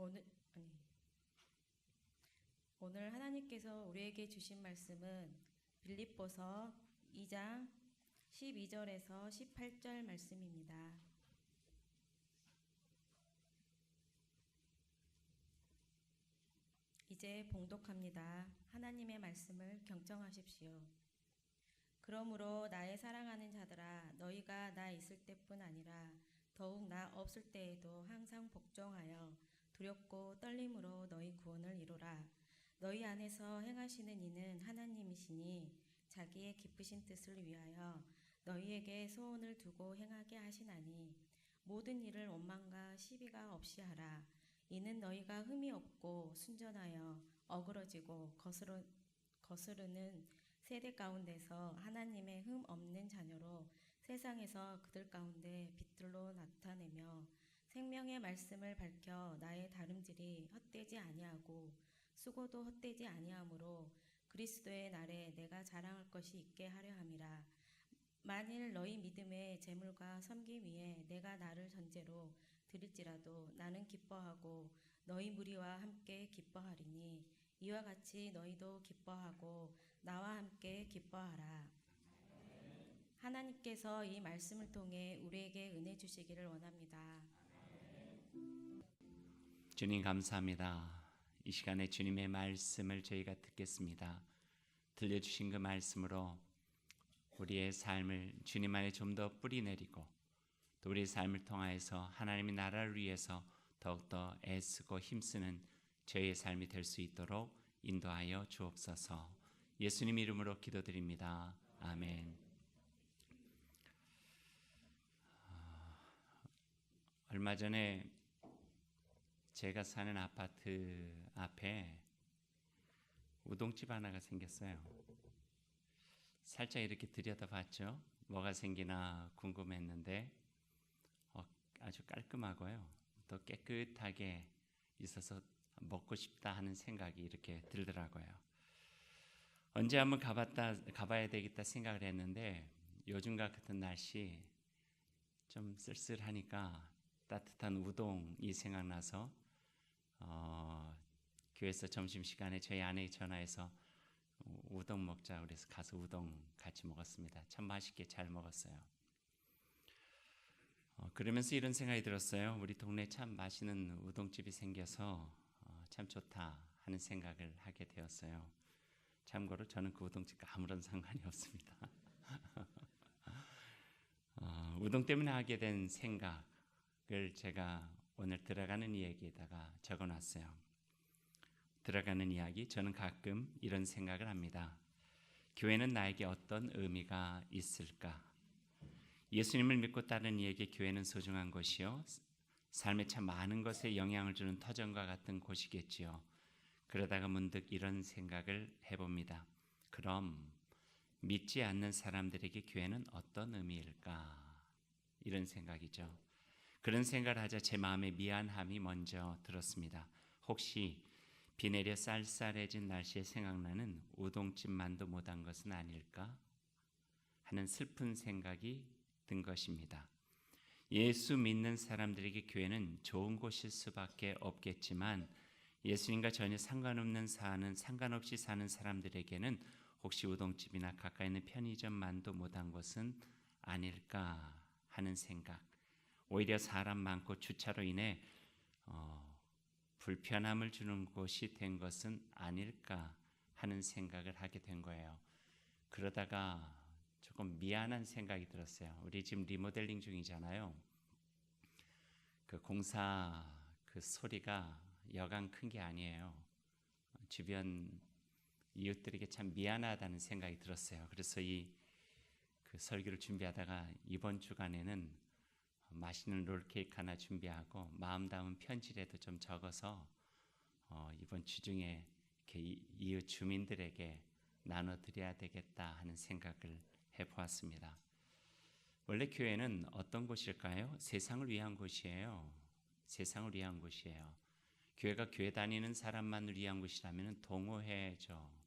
오늘 아니, 오늘 하나님께서 우리에게 주신 말씀은 빌립보서 2장 12절에서 18절 말씀입니다. 이제 봉독합니다. 하나님의 말씀을 경청하십시오. 그러므로 나의 사랑하는 자들아, 너희가 나 있을 때뿐 아니라 더욱 나 없을 때에도 항상 복종하여 두렵고 떨림으로 너희 구원을 이루라. 너희 안에서 행하시는 이는 하나님이시니 자기의 기쁘신 뜻을 위하여 너희에게 소원을 두고 행하게 하시나니 모든 일을 원망과 시비가 없이 하라. 이는 너희가 흠이 없고 순전하여 어그러지고 거스르는 세대 가운데서 하나님의 흠 없는 자녀로 세상에서 그들 가운데 빛들로 나타내며 생명의 말씀을 밝혀 나의 다름질이 헛되지 아니하고 수고도 헛되지 아니하므로 그리스도의 날에 내가 자랑할 것이 있게 하려 함이라. 만일 너희 믿음의 재물과 섬김 위에 내가 나를 전제로 드릴지라도 나는 기뻐하고 너희 무리와 함께 기뻐하리니 이와 같이 너희도 기뻐하고 나와 함께 기뻐하라. 하나님께서 이 말씀을 통해 우리에게 은혜 주시기를 원합니다. 주님 감사합니다. 이 시간에 주님의 말씀을 저희가 듣겠습니다. 들려주신 그 말씀으로 우리의 삶을 주님 안에 좀 더 뿌리내리고 또 우리의 삶을 통하여서 하나님의 나라를 위해서 더욱더 애쓰고 힘쓰는 저희의 삶이 될 수 있도록 인도하여 주옵소서. 예수님 이름으로 기도드립니다. 아멘. 얼마 전에 제가 사는 아파트 앞에 우동집 하나가 생겼어요. 살짝 이렇게 들여다봤죠. 뭐가 생기나 궁금했는데 아주 깔끔하고요. 또 깨끗하게 있어서 먹고 싶다 하는 생각이 이렇게 들더라고요. 언제 한번 가봐야 되겠다 생각을 했는데 요즘 같은 날씨 좀 쓸쓸하니까 따뜻한 우동이 생각나서 교회에서 점심시간에 저희 아내에 전화해서 우동 먹자 그래서 가서 우동 같이 먹었습니다. 참 맛있게 잘 먹었어요. 그러면서 이런 생각이 들었어요. 우리 동네에 참 맛있는 우동집이 생겨서 참 좋다 하는 생각을 하게 되었어요. 참고로 저는 그 우동집과 아무런 상관이 없습니다. 우동 때문에 하게 된 생각을 제가 오늘 들어가는 이야기에다가 적어놨어요. 들어가는 이야기, 저는 가끔 이런 생각을 합니다. 교회는 나에게 어떤 의미가 있을까? 예수님을 믿고 따르는 이에게 교회는 소중한 곳이요, 삶에 참 많은 것에 영향을 주는 터전과 같은 곳이겠지요. 그러다가 문득 이런 생각을 해봅니다. 그럼 믿지 않는 사람들에게 교회는 어떤 의미일까? 이런 생각이죠. 그런 생각을 하자 제 마음에 미안함이 먼저 들었습니다. 혹시 비 내려 쌀쌀해진 날씨에 생각나는 우동집 만도 못한 것은 아닐까 하는 슬픈 생각이 든 것입니다. 예수 믿는 사람들에게 교회는 좋은 곳일 수밖에 없겠지만 예수님과 전혀 상관없이 사는 사람들에게는 혹시 우동집이나 가까이 있는 편의점 만도 못한 것은 아닐까 하는 생각. 오히려 사람 많고 주차로 인해 불편함을 주는 곳이 된 것은 아닐까 하는 생각을 하게 된 거예요. 그러다가 조금 미안한 생각이 들었어요. 우리 지금 리모델링 중이잖아요. 그 공사 그 소리가 여간 큰 게 아니에요. 주변 이웃들에게 참 미안하다는 생각이 들었어요. 그래서 그 설교를 준비하다가 이번 주간에는 맛있는 롤케이크 하나 준비하고 마음 담은 편지라도 좀 적어서 이번 주중에 이렇게 이웃 주민들에게 나눠드려야 되겠다 하는 생각을 해보았습니다. 원래 교회는 어떤 곳일까요? 세상을 위한 곳이에요. 세상을 위한 곳이에요. 교회가 교회 다니는 사람만을 위한 곳이라면 동호회죠.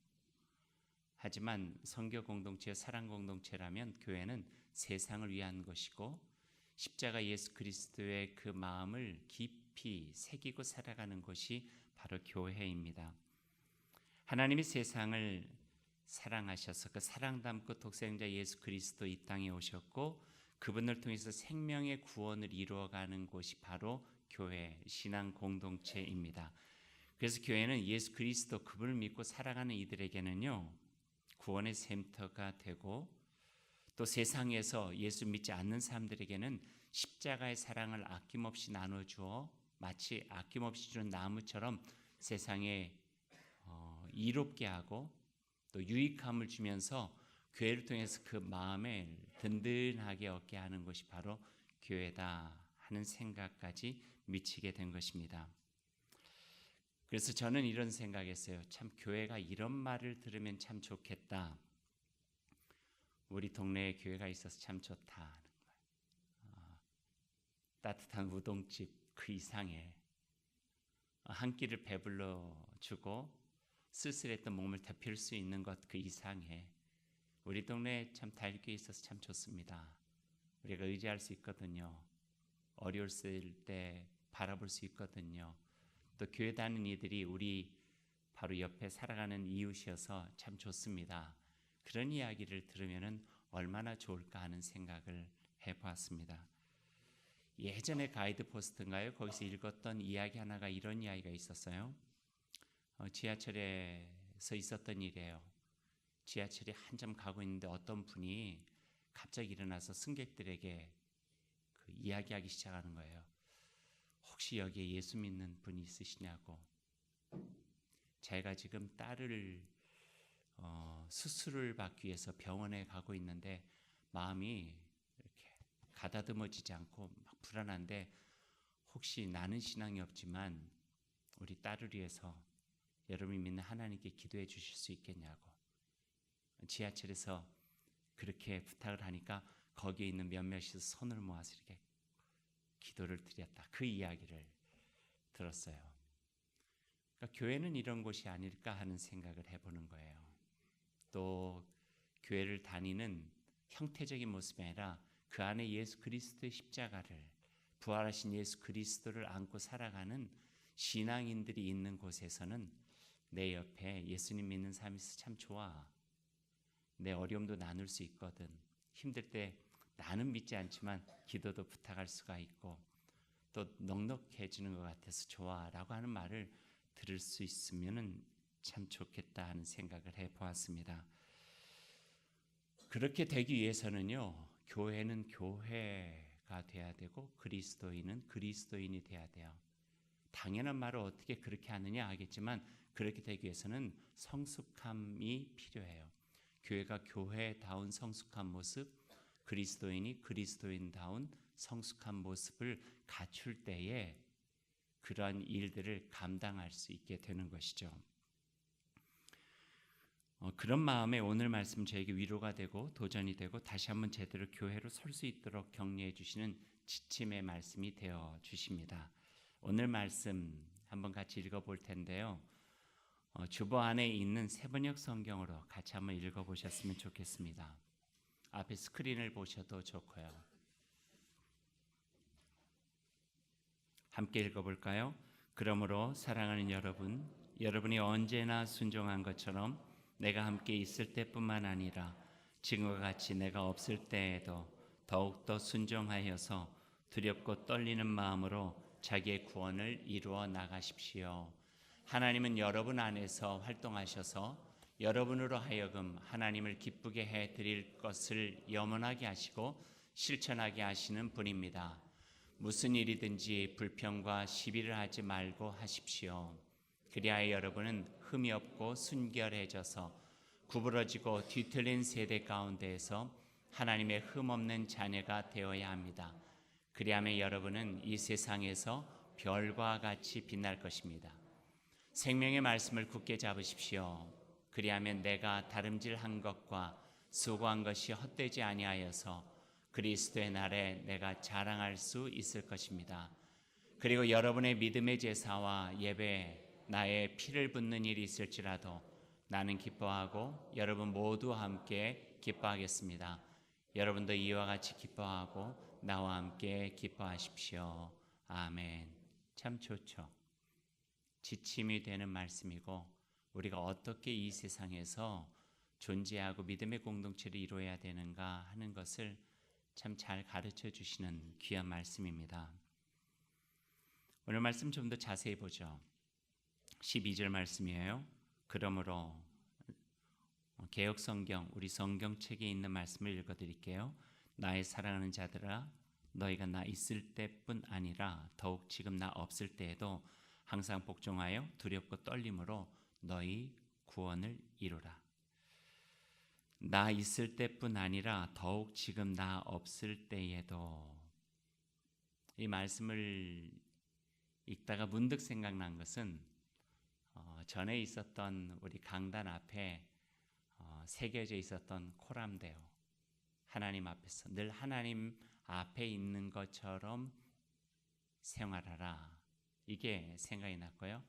하지만 선교 공동체, 사랑 공동체라면 교회는 세상을 위한 것이고 십자가 예수 그리스도의 그 마음을 깊이 깊이 새기고 살아가는 곳이 바로 교회입니다. 하나님이 세상을 사랑하셔서 그 사랑 담고 독생자 예수 그리스도 이 땅에 오셨고 그분을 통해서 생명의 구원을 이루어가는 곳이 바로 교회, 신앙 공동체입니다. 그래서 교회는 예수 그리스도 그분을 믿고 살아가는 이들에게는요 구원의 샘터가 되고 또 세상에서 예수 믿지 않는 사람들에게는 십자가의 사랑을 아낌없이 나눠주어 마치 아낌없이 주는 나무처럼 세상에 이롭게 하고 또 유익함을 주면서 교회를 통해서 그 마음을 든든하게 얻게 하는 것이 바로 교회다 하는 생각까지 미치게 된 것입니다. 그래서 저는 이런 생각했어요. 참 교회가 이런 말을 들으면 참 좋겠다. 우리 동네에 교회가 있어서 참 좋다. 따뜻한 우동집 그 이상에 한 끼를 배불러 주고 쓸쓸했던 몸을 데필 수 있는 것 그 이상에 우리 동네에 참 다육교회 있어서 참 좋습니다. 우리가 의지할 수 있거든요. 어려웠을 때 바라볼 수 있거든요. 또 교회 다니는 이들이 우리 바로 옆에 살아가는 이웃이어서 참 좋습니다. 그런 이야기를 들으면 얼마나 좋을까 하는 생각을 해보았습니다. 예전에 가이드 포스트인가요? 거기서 읽었던 이야기 하나가 이런 이야기가 있었어요. 지하철에서 있었던 일이에요. 지하철이 한참 가고 있는데 어떤 분이 갑자기 일어나서 승객들에게 그 이야기하기 시작하는 거예요. 혹시 여기에 예수 믿는 분이 있으시냐고. 제가 지금 딸을 수술을 받기 위해서 병원에 가고 있는데 마음이 이렇게 가다듬어지지 않고 막 불안한데 혹시 나는 신앙이 없지만 우리 딸을 위해서 여러분이 믿는 하나님께 기도해 주실 수 있겠냐고. 지하철에서 그렇게 부탁을 하니까 거기에 있는 몇몇이 손을 모아서 이렇게 기도를 드렸다. 그 이야기를 들었어요. 그러니까 교회는 이런 곳이 아닐까 하는 생각을 해보는 거예요. 또 교회를 다니는 형태적인 모습이 아니라 그 안에 예수 그리스도의 십자가를 부활하신 예수 그리스도를 안고 살아가는 신앙인들이 있는 곳에서는 내 옆에 예수님 믿는 사람이 있어서 참 좋아. 내 어려움도 나눌 수 있거든. 힘들 때 나는 믿지 않지만 기도도 부탁할 수가 있고 또 넉넉해지는 것 같아서 좋아 라고 하는 말을 들을 수 있으면 참 좋겠다 하는 생각을 해보았습니다. 그렇게 되기 위해서는요 교회는 교회가 돼야 되고 그리스도인은 그리스도인이 돼야 돼요. 당연한 말을 어떻게 그렇게 하느냐 하겠지만 그렇게 되기 위해서는 성숙함이 필요해요. 교회가 교회다운 성숙한 모습, 그리스도인이 그리스도인다운 성숙한 모습을 갖출 때에 그러한 일들을 감당할 수 있게 되는 것이죠. 그런 마음에 오늘 말씀 저에게 위로가 되고 도전이 되고 다시 한번 제대로 교회로 설 수 있도록 격려해 주시는 지침의 말씀이 되어 주십니다. 오늘 말씀 한번 같이 읽어볼 텐데요. 주보 안에 있는 세번역 성경으로 같이 한번 읽어보셨으면 좋겠습니다. 앞에 스크린을 보셔도 좋고요. 함께 읽어볼까요? 그러므로 사랑하는 여러분, 여러분이 언제나 순종한 것처럼 내가 함께 있을 때뿐만 아니라 지금과 같이 내가 없을 때에도 더욱더 순종하여서 두렵고 떨리는 마음으로 자기의 구원을 이루어 나가십시오. 하나님은 여러분 안에서 활동하셔서 여러분으로 하여금 하나님을 기쁘게 해드릴 것을 염원하게 하시고 실천하게 하시는 분입니다. 무슨 일이든지 불평과 시비를 하지 말고 하십시오. 그리하여 여러분은 흠이 없고 순결해져서 구부러지고 뒤틀린 세대 가운데에서 하나님의 흠 없는 자녀가 되어야 합니다. 그리하면 여러분은 이 세상에서 별과 같이 빛날 것입니다. 생명의 말씀을 굳게 잡으십시오. 그리하면 내가 다름질한 것과 수고한 것이 헛되지 아니하여서 그리스도의 날에 내가 자랑할 수 있을 것입니다. 그리고 여러분의 믿음의 제사와 예배, 나의 피를 붓는 일이 있을지라도 나는 기뻐하고 여러분 모두 함께 기뻐하겠습니다. 여러분도 이와 같이 기뻐하고 나와 함께 기뻐하십시오. 아멘. 참 좋죠. 지침이 되는 말씀이고 우리가 어떻게 이 세상에서 존재하고 믿음의 공동체를 이루어야 되는가 하는 것을 참 잘 가르쳐 주시는 귀한 말씀입니다. 오늘 말씀 좀 더 자세히 보죠. 12절 말씀이에요. 그러므로 개역 성경, 우리 성경책에 있는 말씀을 읽어드릴게요. 나의 사랑하는 자들아, 너희가 나 있을 때뿐 아니라 더욱 지금 나 없을 때에도 항상 복종하여 두렵고 떨림으로 너희 구원을 이루라. 나 있을 때뿐 아니라 더욱 지금 나 없을 때에도. 이 말씀을 읽다가 문득 생각난 것은 전에 있었던 우리 강단 앞에 새겨져 있었던 코람데오, 하나님 앞에서 늘 하나님 앞에 있는 것처럼 생활하라, 이게 생각이 났고요.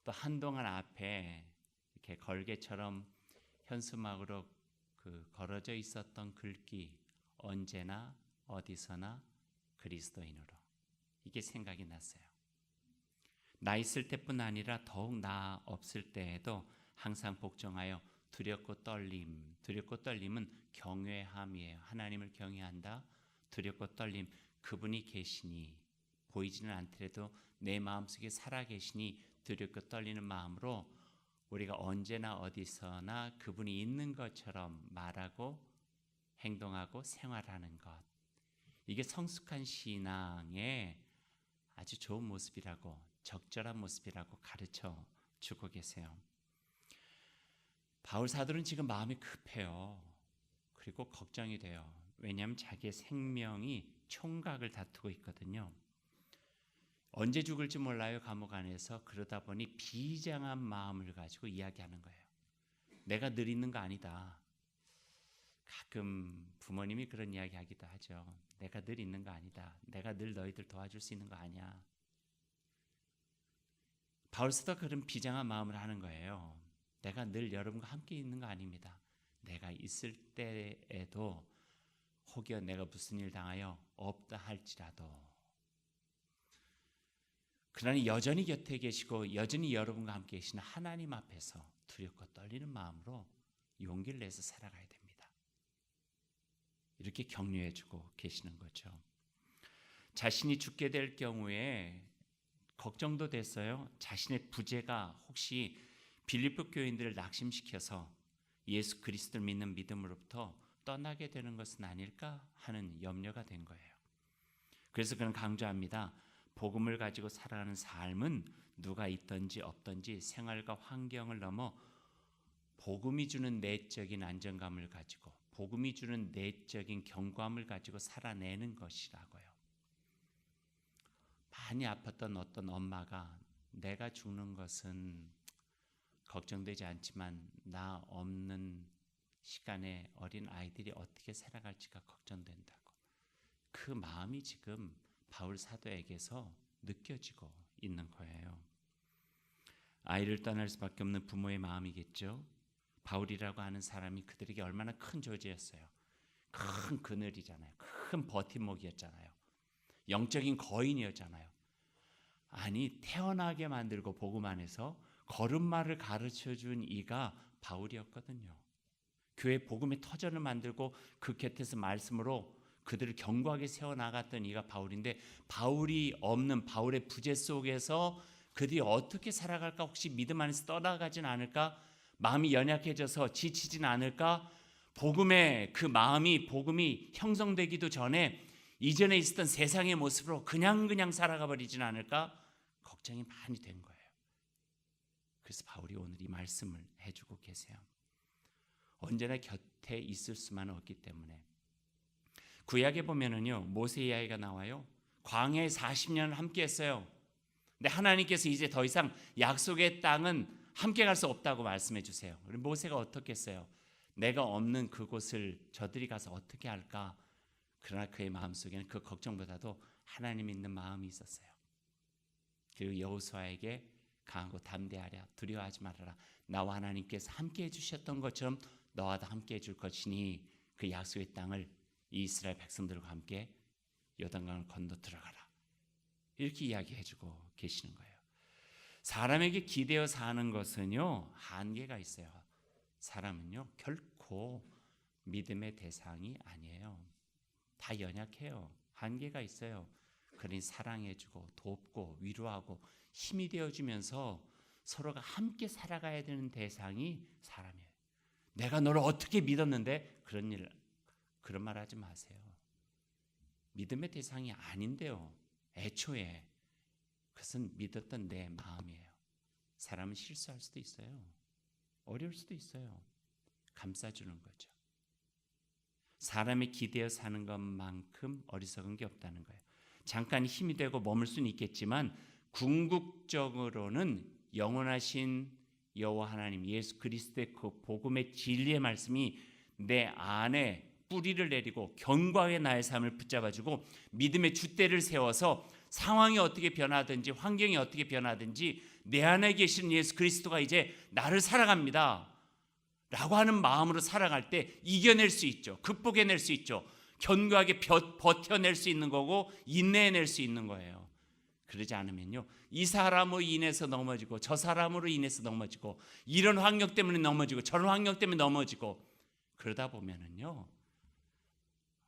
또 한동안 앞에 이렇게 걸개처럼 현수막으로 걸어져 있었던 글귀, 언제나 어디서나 그리스도인으로, 이게 생각이 났어요. 나 있을 때뿐 아니라 더욱 나 없을 때에도 항상 복종하여 두렵고 떨림. 두렵고 떨림은 경외함이에요. 하나님을 경외한다. 두렵고 떨림, 그분이 계시니, 보이지는 않더라도 내 마음속에 살아계시니 두렵고 떨리는 마음으로 우리가 언제나 어디서나 그분이 있는 것처럼 말하고 행동하고 생활하는 것, 이게 성숙한 신앙의 아주 좋은 모습이라고, 적절한 모습이라고 가르쳐 주고 계세요. 바울 사도는 지금 마음이 급해요. 그리고 걱정이 돼요. 왜냐하면 자기의 생명이 총각을 다투고 있거든요. 언제 죽을지 몰라요, 감옥 안에서. 그러다 보니 비장한 마음을 가지고 이야기하는 거예요. 내가 늘 있는 거 아니다. 가끔 부모님이 그런 이야기 하기도 하죠. 내가 늘 있는 거 아니다. 내가 늘 너희들 도와줄 수 있는 거 아니야. 바울 사도가 그런 비장한 마음을 하는 거예요. 내가 늘 여러분과 함께 있는 거 아닙니다. 내가 있을 때에도 혹여 내가 무슨 일 당하여 없다 할지라도 그러나 여전히 곁에 계시고 여전히 여러분과 함께 계시는 하나님 앞에서 두렵고 떨리는 마음으로 용기를 내서 살아가야 됩니다. 이렇게 격려해주고 계시는 거죠. 자신이 죽게 될 경우에 걱정도 됐어요. 자신의 부재가 혹시 빌립보 교인들을 낙심시켜서 예수 그리스도를 믿는 믿음으로부터 떠나게 되는 것은 아닐까 하는 염려가 된 거예요. 그래서 그는 강조합니다. 복음을 가지고 살아가는 삶은 누가 있든지 없든지 생활과 환경을 넘어 복음이 주는 내적인 안정감을 가지고, 복음이 주는 내적인 견고함을 가지고 살아내는 것이라고요. 많이 아팠던 어떤 엄마가 내가 죽는 것은 걱정되지 않지만 나 없는 시간에 어린 아이들이 어떻게 살아갈지가 걱정된다고. 그 마음이 지금 바울 사도에게서 느껴지고 있는 거예요. 아이를 떠날 수밖에 없는 부모의 마음이겠죠. 바울이라고 하는 사람이 그들에게 얼마나 큰 존재였어요. 큰 그늘이잖아요. 큰 버팀목이었잖아요. 영적인 거인이었잖아요. 아니, 태어나게 만들고 복음 안에서 걸음마를 가르쳐준 이가 바울이었거든요. 교회 복음의 터전을 만들고 그 곁에서 말씀으로 그들을 견고하게 세워나갔던 이가 바울인데, 바울이 없는, 바울의 부재 속에서 그들이 어떻게 살아갈까? 혹시 믿음 안에서 떠나가진 않을까? 마음이 연약해져서 지치진 않을까? 복음의 그 마음이, 복음이 형성되기도 전에 이전에 있었던 세상의 모습으로 그냥 살아가 버리진 않을까? 걱정이 많이 된 거예요. 그래서 바울이 오늘 이 말씀을 해주고 계세요. 언제나 곁에 있을 수만 없기 때문에. 구약에 보면은요, 모세 이야기가 나와요. 광야에 40년을 함께 했어요. 근데 하나님께서 이제 더 이상 약속의 땅은 함께 갈 수 없다고 말씀해 주세요. 모세가 어떻게 했어요? 내가 없는 그곳을 저들이 가서 어떻게 할까? 그러나 그의 마음속에는 그 걱정보다도 하나님 있는 마음이 있었어요. 그리고 여호수아에게 강하고 담대하랴, 두려워하지 말아라. 나와 하나님께서 함께 해주셨던 것처럼 너와도 함께 해줄 것이니 그 약속의 땅을 이 이스라엘 백성들과 함께 요단강을 건너 들어가라. 이렇게 이야기해주고 계시는 거예요. 사람에게 기대어 사는 것은요, 한계가 있어요. 사람은요, 결코 믿음의 대상이 아니에요. 다 연약해요. 한계가 있어요. 그러니 사랑해주고 돕고 위로하고 힘이 되어주면서 서로가 함께 살아가야 되는 대상이 사람이에요. 내가 너를 어떻게 믿었는데 그런 말 하지 마세요. 믿음의 대상이 아닌데요. 애초에 그것은 믿었던 내 마음이에요. 사람은 실수할 수도 있어요. 어려울 수도 있어요. 감싸주는 거죠. 사람의 기대어 사는 것만큼 어리석은 게 없다는 거예요. 잠깐 힘이 되고 머물 수는 있겠지만 궁극적으로는 영원하신 여호와 하나님 예수 그리스도의 그 복음의 진리의 말씀이 내 안에 뿌리를 내리고 견고하게 나의 삶을 붙잡아주고 믿음의 줏대를 세워서 상황이 어떻게 변하든지 환경이 어떻게 변하든지 내 안에 계신 예수 그리스도가 이제 나를 살아갑니다 라고 하는 마음으로 살아갈 때 이겨낼 수 있죠. 극복해낼 수 있죠. 견고하게 버텨낼 수 있는 거고 인내해낼 수 있는 거예요. 그러지 않으면요, 이 사람으로 인해서 넘어지고 저 사람으로 인해서 넘어지고 이런 환경 때문에 넘어지고 저런 환경 때문에 넘어지고 그러다 보면은요,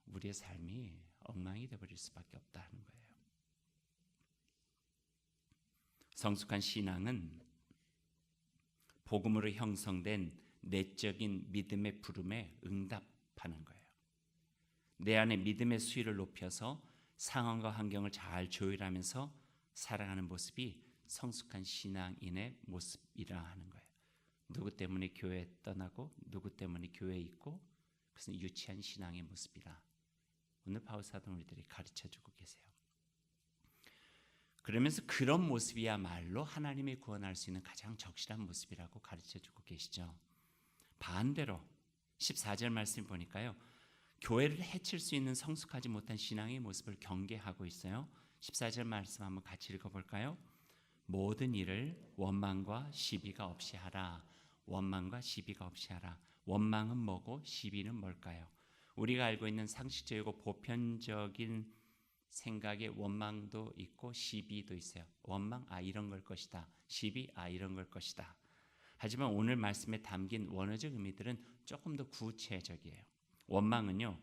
우리의 삶이 엉망이 되어버릴 수밖에 없다는 거예요. 성숙한 신앙은 복음으로 형성된 내적인 믿음의 부름에 응답하는 거예요. 내 안에 믿음의 수위를 높여서 상황과 환경을 잘 조율하면서 살아가는 모습이 성숙한 신앙인의 모습이라 하는 거예요. 누구 때문에 교회 떠나고 누구 때문에 교회에 있고 그것은 유치한 신앙의 모습이라 오늘 바울 사도 우리들이 가르쳐주고 계세요. 그러면서 그런 모습이야말로 하나님의 구원할 수 있는 가장 적실한 모습이라고 가르쳐주고 계시죠. 반대로 14절 말씀 보니까요, 교회를 해칠 수 있는 성숙하지 못한 신앙의 모습을 경계하고 있어요. 14절 말씀 한번 같이 읽어볼까요? 모든 일을 원망과 시비가 없이 하라. 원망과 시비가 없이 하라. 원망은 뭐고 시비는 뭘까요? 우리가 알고 있는 상식적이고 보편적인 생각에 원망도 있고 시비도 있어요. 원망, 이런 걸 것이다. 시비, 이런 걸 것이다. 하지만 오늘 말씀에 담긴 원어적 의미들은 조금 더 구체적이에요. 원망은요,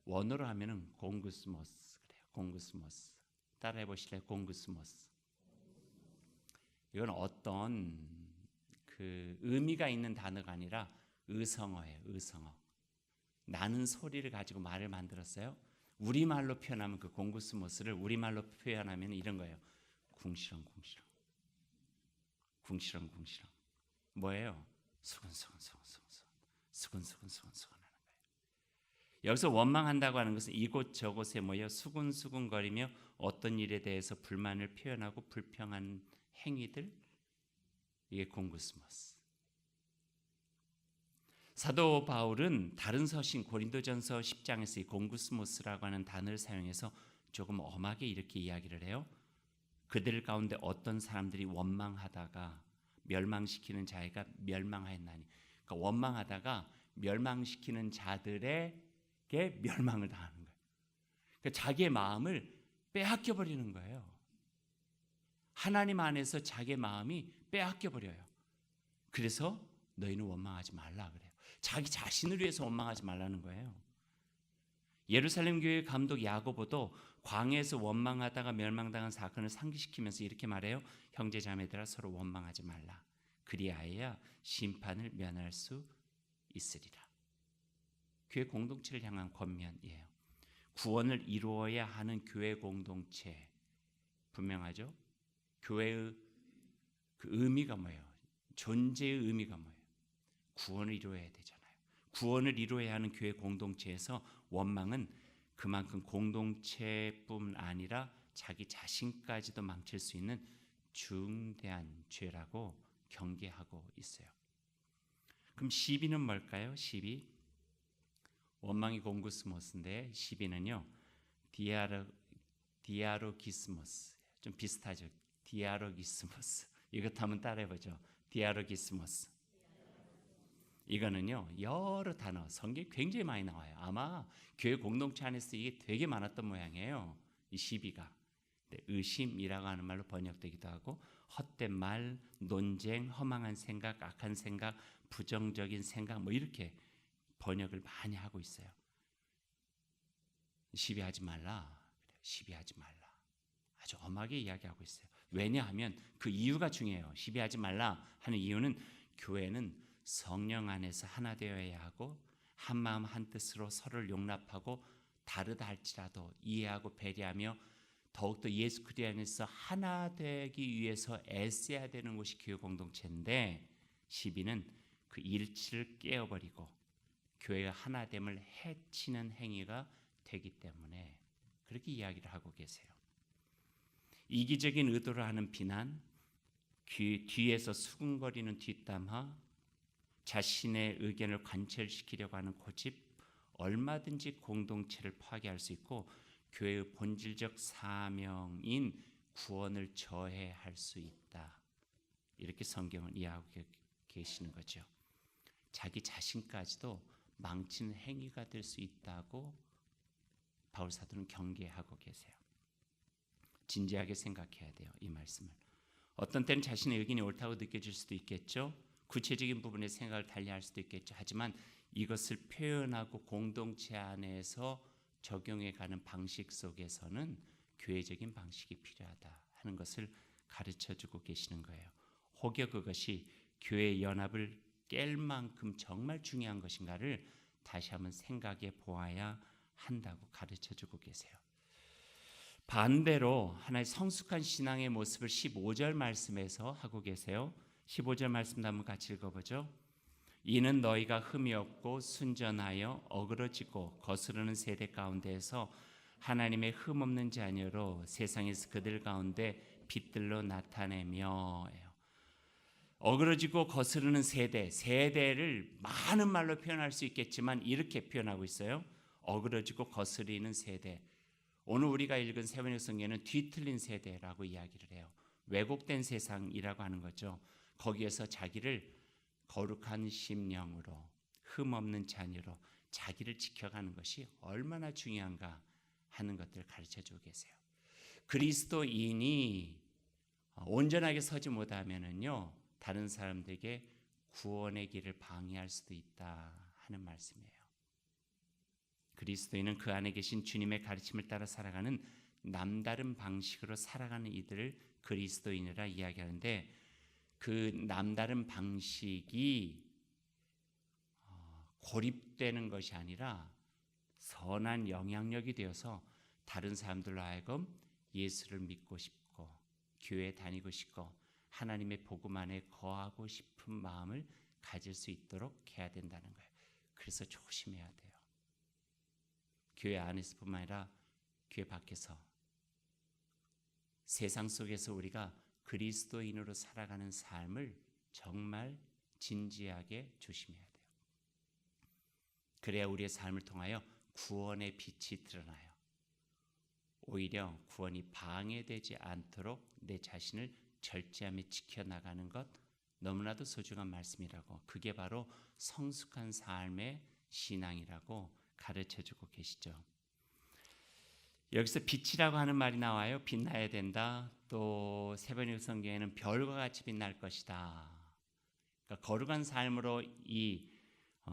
원어로 하면은 공구스모스 그래요. 공구스모스. 따라해 보실래요? 공구스모스. 이건 어떤 그 의미가 있는 단어가 아니라 의성어예요. 의성어. 나는 소리를 가지고 말을 만들었어요. 우리말로 표현하면 그 공구스모스를 우리말로 표현하면 이런 거예요. 궁시렁궁시렁. 궁시렁궁시렁. 뭐예요? 수근수근 하는 거예요. 여기서 원망한다고 하는 것은 이곳저곳에 모여 수근수근거리며 어떤 일에 대해서 불만을 표현하고 불평한 행위들, 이게 공구스모스. 사도 바울은 다른 서신 고린도전서 10장에서 이 공구스모스라고 하는 단어를 사용해서 조금 엄하게 이렇게 이야기를 해요. 그들 가운데 어떤 사람들이 원망하다가 멸망시키는 자가 멸망하였나니, 그러니까 원망하다가 멸망시키는 자들에게 멸망을 당하는 거예요. 그러니까 자기의 마음을 빼앗겨 버리는 거예요. 하나님 안에서 자기의 마음이 빼앗겨 버려요. 그래서 너희는 원망하지 말라 그래요. 자기 자신을 위해서 원망하지 말라는 거예요. 예루살렘 교회 감독 야고보도 광야에서 원망하다가 멸망당한 사건을 상기시키면서 이렇게 말해요. 형제 자매들아 서로 원망하지 말라. 그리하여야 심판을 면할 수 있으리라. 교회 공동체를 향한 권면이에요. 구원을 이루어야 하는 교회 공동체 분명하죠. 교회의 그 의미가 뭐예요? 존재의 의미가 뭐예요? 구원을 이루어야 되잖아요. 구원을 이루어야 하는 교회 공동체에서 원망은 그만큼 공동체뿐 아니라 자기 자신까지도 망칠 수 있는 중대한 죄라고 경계하고 있어요. 그럼 시비는 뭘까요? 시비. 원망이 공구스모스인데 시비는요, 디아로기스모스. 좀 비슷하죠. 디아로기스모스. 이것 한번 따라해보죠. 디아로기스모스. 이거는요, 여러 단어, 성경에 굉장히 많이 나와요. 아마 교회 공동체 안에서 이게 되게 많았던 모양이에요. 이 시비가. 의심이라고 하는 말로 번역되기도 하고 헛된 말, 논쟁, 허망한 생각, 악한 생각, 부정적인 생각 뭐 이렇게 번역을 많이 하고 있어요. 시비하지 말라. 시비하지 말라. 아주 엄하게 이야기하고 있어요. 왜냐하면 그 이유가 중요해요. 시비하지 말라 하는 이유는 교회는 성령 안에서 하나 되어야 하고 한 마음 한 뜻으로 서로를 용납하고 다르다 할지라도 이해하고 배려하며 더욱더 예수 그리스도 안에서 하나 되기 위해서 애써야 되는 것이 교회 공동체인데 시비는 그 일치를 깨어버리고 교회의 하나됨을 해치는 행위가 되기 때문에 그렇게 이야기를 하고 계세요. 이기적인 의도로 하는 비난, 뒤에서 수군거리는 뒷담화, 자신의 의견을 관철시키려고 하는 고집, 얼마든지 공동체를 파괴할 수 있고 교회의 본질적 사명인 구원을 저해할 수 있다. 이렇게 성경은 이해하고 계시는 거죠. 자기 자신까지도 망치는 행위가 될 수 있다고 바울 사도는 경계하고 계세요. 진지하게 생각해야 돼요. 이 말씀을. 어떤 때는 자신의 의견이 옳다고 느껴질 수도 있겠죠. 구체적인 부분에 생각을 달리할 수도 있겠죠. 하지만 이것을 표현하고 공동체 안에서 적용해가는 방식 속에서는 교회적인 방식이 필요하다 하는 것을 가르쳐주고 계시는 거예요. 혹여 그것이 교회의 연합을 깰 만큼 정말 중요한 것인가를 다시 한번 생각해 보아야 한다고 가르쳐주고 계세요. 반대로 하나의 성숙한 신앙의 모습을 15절 말씀에서 하고 계세요. 15절 말씀 한번 같이 읽어보죠. 이는 너희가 흠이 없고 순전하여 어그러지고 거스르는 세대 가운데에서 하나님의 흠 없는 자녀로 세상에서 그들 가운데 빛들로 나타내며. 어그러지고 거스르는 세대를 많은 말로 표현할 수 있겠지만 이렇게 표현하고 있어요. 어그러지고 거스리는 세대. 오늘 우리가 읽은 세번역 성경에는 뒤틀린 세대라고 이야기를 해요. 왜곡된 세상이라고 하는 거죠. 거기에서 자기를 거룩한 심령으로 흠없는 자녀로 자기를 지켜가는 것이 얼마나 중요한가 하는 것들을 가르쳐주고 계세요. 그리스도인이 온전하게 서지 못하면은요 다른 사람들에게 구원의 길을 방해할 수도 있다 하는 말씀이에요. 그리스도인은 그 안에 계신 주님의 가르침을 따라 살아가는 남다른 방식으로 살아가는 이들을 그리스도인이라 이야기하는데 그 남다른 방식이 고립되는 것이 아니라 선한 영향력이 되어서 다른 사람들로 하여금 예수를 믿고 싶고 교회에 다니고 싶고 하나님의 복음 안에 거하고 싶은 마음을 가질 수 있도록 해야 된다는 거예요. 그래서 조심해야 돼요. 교회 안에서뿐만 아니라 교회 밖에서 세상 속에서 우리가 그리스도인으로 살아가는 삶을 정말 진지하게 조심해야 돼요. 그래야 우리의 삶을 통하여 구원의 빛이 드러나요. 오히려 구원이 방해되지 않도록 내 자신을 절제하며 지켜나가는 것 너무나도 소중한 말씀이라고, 그게 바로 성숙한 삶의 신앙이라고 가르쳐주고 계시죠. 여기서 빛이라고 하는 말이 나와요. 빛나야 된다. 또 세번역 성경에는 별과 같이 빛날 것이다. 그러니까 거룩한 삶으로 이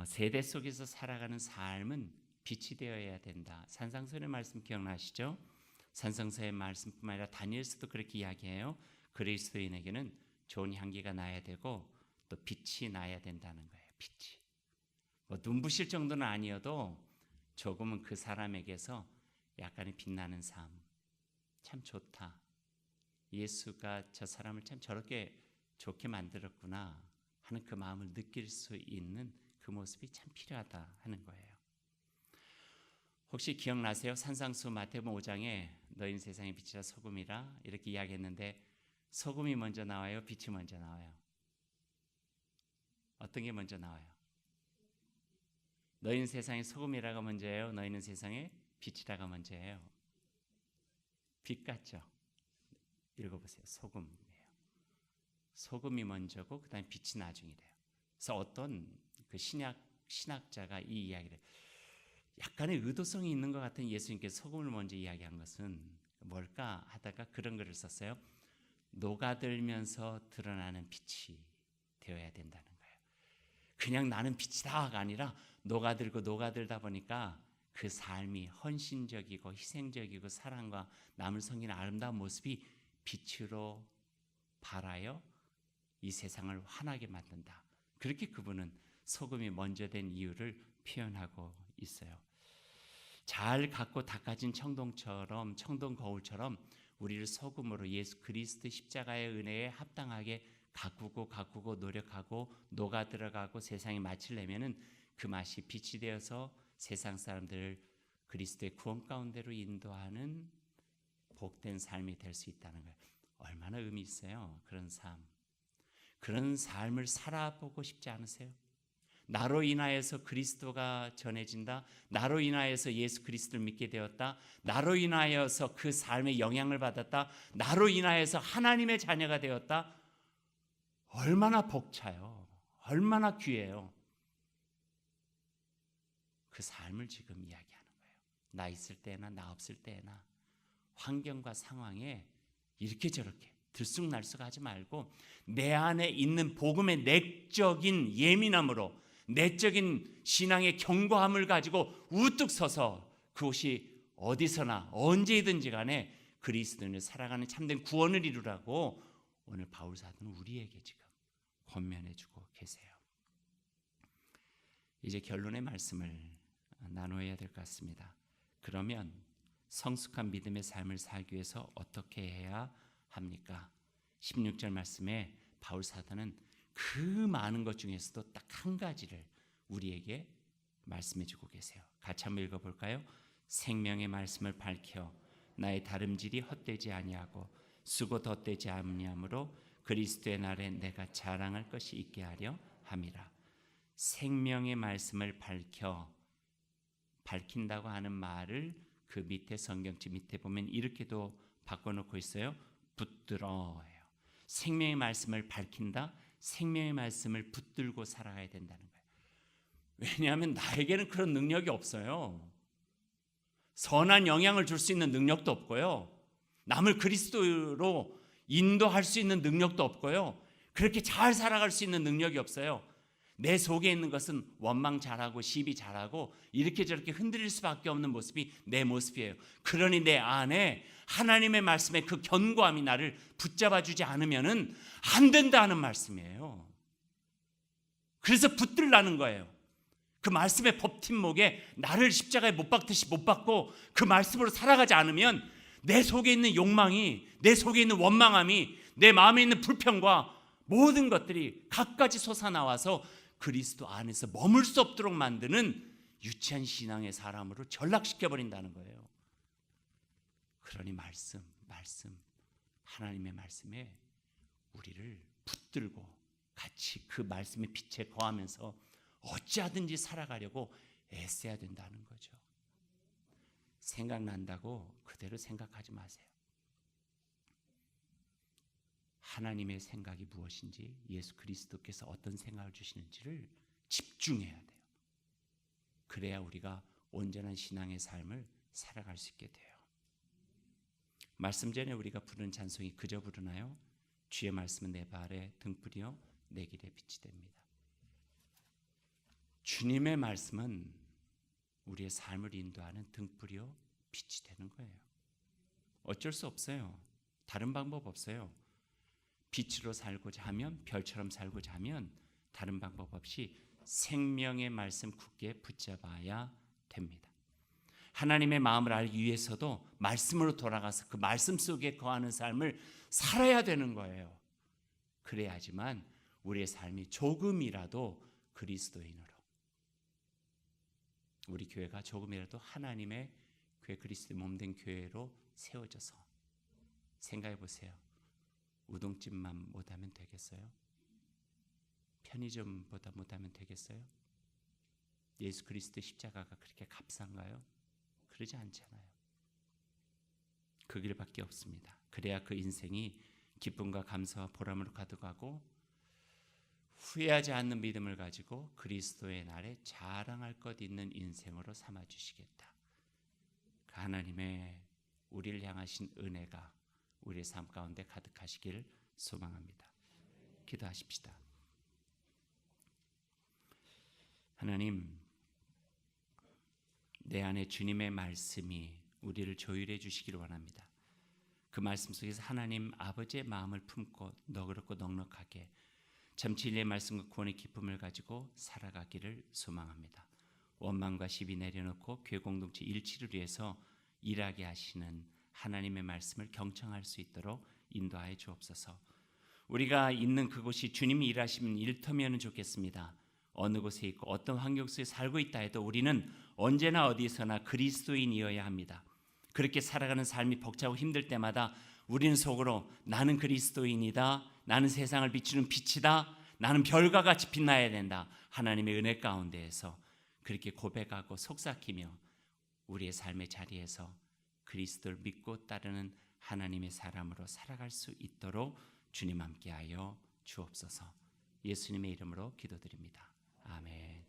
세대 속에서 살아가는 삶은 빛이 되어야 된다. 산상수훈의 말씀 기억나시죠? 산상수훈의 말씀뿐만 아니라 다니엘서도 그렇게 이야기해요. 그리스도인에게는 좋은 향기가 나야 되고 또 빛이 나야 된다는 거예요. 빛이. 눈부실 정도는 아니어도 조금은 그 사람에게서 약간의 빛나는 삶, 참 좋다. 예수가 저 사람을 참 저렇게 좋게 만들었구나 하는 그 마음을 느낄 수 있는 그 모습이 참 필요하다 하는 거예요. 혹시 기억나세요? 산상수 마태복음 5장에 너희는 세상의 빛이라 소금이라 이렇게 이야기했는데 소금이 먼저 나와요? 빛이 먼저 나와요? 어떤 게 먼저 나와요? 너희는 세상의 소금이라가 먼저예요? 너희는 세상의 빛이라가 먼저예요? 빛 같죠? 읽어보세요. 소금이에요. 소금이 먼저고 그 다음에 빛이 나중이래요. 그래서 어떤 그 신학자가 이 이야기를 약간의 의도성이 있는 것 같은 예수님께서 소금을 먼저 이야기한 것은 뭘까 하다가 그런 글을 썼어요. 녹아들면서 드러나는 빛이 되어야 된다는 거예요. 그냥 나는 빛이다가 아니라 녹아들다 보니까 그 삶이 헌신적이고 희생적이고 사랑과 남을 섬기는 아름다운 모습이 빛으로 발하여 이 세상을 환하게 만든다. 그렇게 그분은 소금이 먼저 된 이유를 표현하고 있어요. 잘 갖고 닦아진 청동 거울처럼 우리를 소금으로 예수 그리스도 십자가의 은혜에 합당하게 가꾸고 노력하고 녹아 들어가고 세상에 마치려면은 그 맛이 빛이 되어서 세상 사람들을 그리스도의 구원 가운데로 인도하는 복된 삶이 될 수 있다는 거예요. 얼마나 의미 있어요. 그런 삶을 살아보고 싶지 않으세요? 나로 인하여서 그리스도가 전해진다. 나로 인하여서 예수 그리스도를 믿게 되었다. 나로 인하여서 그 삶에 영향을 받았다. 나로 인하여서 하나님의 자녀가 되었다. 얼마나 벅차요. 얼마나 귀해요. 그 삶을 지금 이야기하는 거예요. 나 있을 때나 나 없을 때나 환경과 상황에 이렇게 저렇게 들쑥날쑥 하지 말고 내 안에 있는 복음의 내적인 예민함으로 내적인 신앙의 견고함을 가지고 우뚝 서서 그곳이 어디서나 언제든지 간에 그리스도인을 살아가는 참된 구원을 이루라고 오늘 바울 사도는 우리에게 지금 권면해 주고 계세요. 이제 결론의 말씀을 나눠야 될 것 같습니다. 그러면 성숙한 믿음의 삶을 살기 위해서 어떻게 해야 합니까? 16절 말씀에 바울 사도는 그 많은 것 중에서도 딱 한 가지를 우리에게 말씀해 주고 계세요. 같이 한번 읽어볼까요? 생명의 말씀을 밝혀 나의 다름질이 헛되지 아니하고 수고 덧되지 아니하므로 그리스도의 날에 내가 자랑할 것이 있게 하려 함이라. 생명의 말씀을 밝힌다고 하는 말을 그 밑에 성경책 밑에 보면 이렇게도 바꿔놓고 있어요. 붙들어예요. 생명의 말씀을 밝힌다. 생명의 말씀을 붙들고 살아가야 된다는 거예요. 왜냐하면 나에게는 그런 능력이 없어요. 선한 영향을 줄 수 있는 능력도 없고요. 남을 그리스도로 인도할 수 있는 능력도 없고요. 그렇게 잘 살아갈 수 있는 능력이 없어요. 내 속에 있는 것은 원망 잘하고 시비 잘하고 이렇게 저렇게 흔들릴 수밖에 없는 모습이 내 모습이에요. 그러니 내 안에 하나님의 말씀에 그 견고함이 나를 붙잡아 주지 않으면은 안 된다는 말씀이에요. 그래서 붙들라는 거예요. 그 말씀의 법팀목에 나를 십자가에 못 박듯이 못 박고 그 말씀으로 살아가지 않으면 내 속에 있는 욕망이, 내 속에 있는 원망함이, 내 마음에 있는 불평과 모든 것들이 갖가지 솟아나와서 그리스도 안에서 머물 수 없도록 만드는 유치한 신앙의 사람으로 전락시켜버린다는 거예요. 그러니 말씀 하나님의 말씀에 우리를 붙들고 같이 그 말씀의 빛에 거하면서 어찌하든지 살아가려고 애써야 된다는 거죠. 생각난다고 그대로 생각하지 마세요. 하나님의 생각이 무엇인지, 예수 그리스도께서 어떤 생각을 주시는지를 집중해야 돼요. 그래야 우리가 온전한 신앙의 삶을 살아갈 수 있게 돼요. 말씀 전에 우리가 부르는 찬송이 그저 부르나요? 주의 말씀은 내 발의 등불이요 내 길의 빛이 됩니다. 주님의 말씀은 우리의 삶을 인도하는 등불이요 빛이 되는 거예요. 어쩔 수 없어요. 다른 방법 없어요. 빛으로 살고자 하면, 별처럼 살고자 하면 다른 방법 없이 생명의 말씀 굳게 붙잡아야 됩니다. 하나님의 마음을 알기 위해서도 말씀으로 돌아가서 그 말씀 속에 거하는 삶을 살아야 되는 거예요. 그래야지만 우리의 삶이 조금이라도 그리스도인으로, 우리 교회가 조금이라도 하나님의 교회, 그리스도의 몸된 교회로 세워져서, 생각해 보세요. 우동집만 못하면 되겠어요? 편의점보다 못하면 되겠어요? 예수 그리스도의 십자가가 그렇게 값싼가요? 그러지 않잖아요. 그 길밖에 없습니다. 그래야 그 인생이 기쁨과 감사와 보람으로 가득하고 후회하지 않는 믿음을 가지고 그리스도의 날에 자랑할 것 있는 인생으로 삼아주시겠다. 그 하나님의 우리를 향하신 은혜가 우리의 삶 가운데 가득하시길 소망합니다. 기도하십시다. 하나님, 내 안에 주님의 말씀이 우리를 조율해 주시기를 원합니다. 그 말씀 속에서 하나님 아버지의 마음을 품고 너그럽고 넉넉하게 참 진리의 말씀과 구원의 기쁨을 가지고 살아가기를 소망합니다. 원망과 시비 내려놓고 교회 공동체 일치를 위해서 일하게 하시는 하나님의 말씀을 경청할 수 있도록 인도하여 주옵소서. 우리가 있는 그곳이 주님이 일하시는 일터면 좋겠습니다. 어느 곳에 있고 어떤 환경 속에 살고 있다 해도 우리는 언제나 어디서나 그리스도인이어야 합니다. 그렇게 살아가는 삶이 벅차고 힘들 때마다 우리는 속으로 나는 그리스도인이다. 나는 세상을 비추는 빛이다. 나는 별과 같이 빛나야 된다. 하나님의 은혜 가운데에서 그렇게 고백하고 속삭이며 우리의 삶의 자리에서 그리스도를 믿고 따르는 하나님의 사람으로 살아갈 수 있도록 주님 함께하여 주옵소서. 예수님의 이름으로 기도드립니다. 아멘.